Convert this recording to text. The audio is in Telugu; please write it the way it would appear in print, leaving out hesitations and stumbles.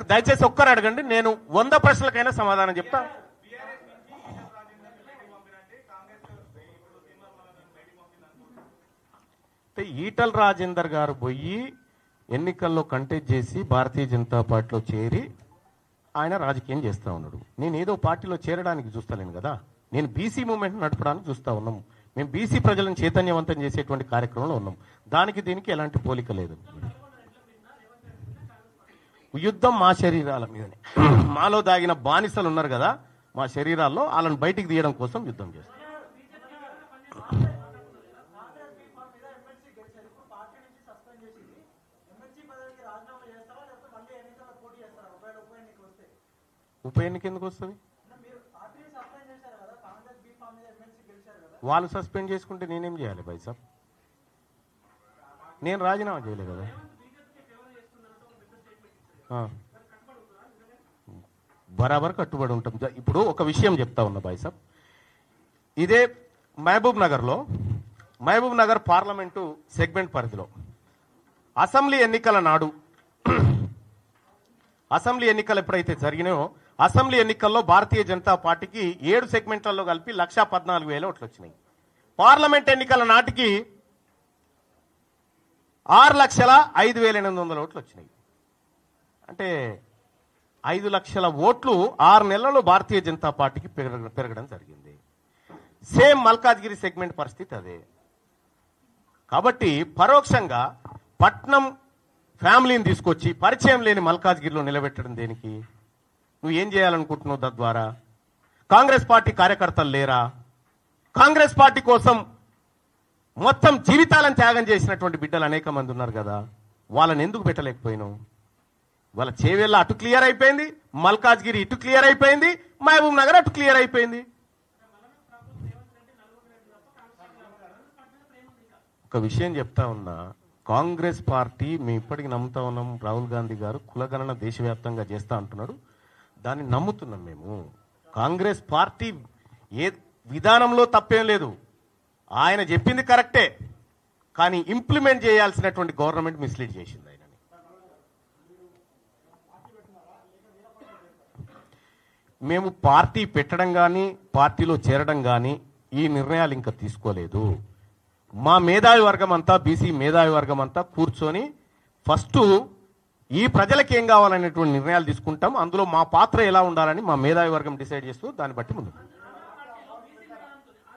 దయచేసి ఒక్కరు అడగండి, నేను 100 ప్రశ్నలకైనా సమాధానం చెప్తా. ఈటల రాజేందర్ గారు పోయి ఎన్నికల్లో కంటెస్ట్ చేసి భారతీయ జనతా పార్టీలో చేరి ఆయన రాజకీయం చేస్తూ ఉన్నాడు. నేను ఏదో పార్టీలో చేరడానికి చూస్తలేను కదా, నేను బీసీ మూవ్మెంట్ నడపడానికి చూస్తూ ఉన్నాం. మేము బీసీ ప్రజలను చైతన్యవంతం చేసేటువంటి కార్యక్రమంలో ఉన్నాం. దానికి దీనికి ఎలాంటి పోలిక లేదు. యుద్ధం మా శరీరాల మీదనే, మాలో దాగిన బానిసలు ఉన్నారు కదా, మా శరీరాల్లో వాళ్ళని బయటికి తీయడం కోసం యుద్ధం చేస్తాం. ఉప ఎన్నిక ఎందుకు వస్తుంది? వాళ్ళు సస్పెండ్ చేసుకుంటే నేనేం చేయాలి భాయ్ సాబ్? నేను రాజీనామా చేయలే కదా. బరాబర్ కట్టుబడి ఉంటాం. ఇప్పుడు ఒక విషయం చెప్తా ఉన్నా భాయ్ సాబ్, ఇదే మహబూబ్ నగర్ పార్లమెంటు సెగ్మెంట్ పరిధిలో అసెంబ్లీ ఎన్నికల నాడు, అసెంబ్లీ ఎన్నికలు ఎప్పుడైతే జరిగినాయో అసెంబ్లీ ఎన్నికల్లో భారతీయ జనతా పార్టీకి 7 సెగ్మెంట్లలో కలిపి 1,14,000 ఓట్లు వచ్చినాయి. పార్లమెంట్ ఎన్నికల నాటికి 6,05,800 ఓట్లు వచ్చినాయి. అంటే 5 లక్షల ఓట్లు 6 నెలల్లో భారతీయ జనతా పార్టీకి పెరగడం జరిగింది. సేమ్ మల్కాజ్గిరి సెగ్మెంట్ పరిస్థితి అదే. కాబట్టి పరోక్షంగా పట్నం ఫ్యామిలీని తీసుకొచ్చి పరిచయం లేని మల్కాజ్గిరిలో నిలబెట్టడం దేనికి? నువ్వు ఏం చేయాలనుకుంటున్నావు? తద్వారా కాంగ్రెస్ పార్టీ కార్యకర్తలు లేరా? కాంగ్రెస్ పార్టీ కోసం మొత్తం జీవితాలను త్యాగం చేసినటువంటి బిడ్డలు అనేక మంది ఉన్నారు కదా, వాళ్ళని ఎందుకు పెట్టలేకపోయినావు? వాళ్ళ చేవేళ్ళ అటు క్లియర్ అయిపోయింది, మల్కాజ్గిరి ఇటు క్లియర్ అయిపోయింది, మహబూబ్ నగర్ అటు క్లియర్ అయిపోయింది. ఒక విషయం చెప్తా ఉన్నా, కాంగ్రెస్ పార్టీ మేము ఇప్పటికి నమ్ముతా ఉన్నాం. రాహుల్ గాంధీ గారు కులగణన దేశవ్యాప్తంగా చేస్తా అంటున్నాడు, దాన్ని నమ్ముతున్నాం మేము. కాంగ్రెస్ పార్టీ ఏ విధానంలో తప్పేం లేదు, ఆయన చెప్పింది కరెక్టే, కానీ ఇంప్లిమెంట్ చేయాల్సినటువంటి గవర్నమెంట్ మిస్లీడ్ చేసింది ఆయనని. మేము పార్టీ పెట్టడం కానీ పార్టీలో చేరడం కానీ ఈ నిర్ణయాలు ఇంకా తీసుకోలేదు. మా మేధావి వర్గం అంతా, బీసీ మేధావి వర్గం అంతా కూర్చొని ఫస్ట్ ఈ ప్రజలకు ఏం కావాలనేటువంటి నిర్ణయాలు తీసుకుంటాం. అందులో మా పాత్ర ఎలా ఉండాలని మా మేధావి వర్గం డిసైడ్ చేస్తూ దాన్ని బట్టి ముందు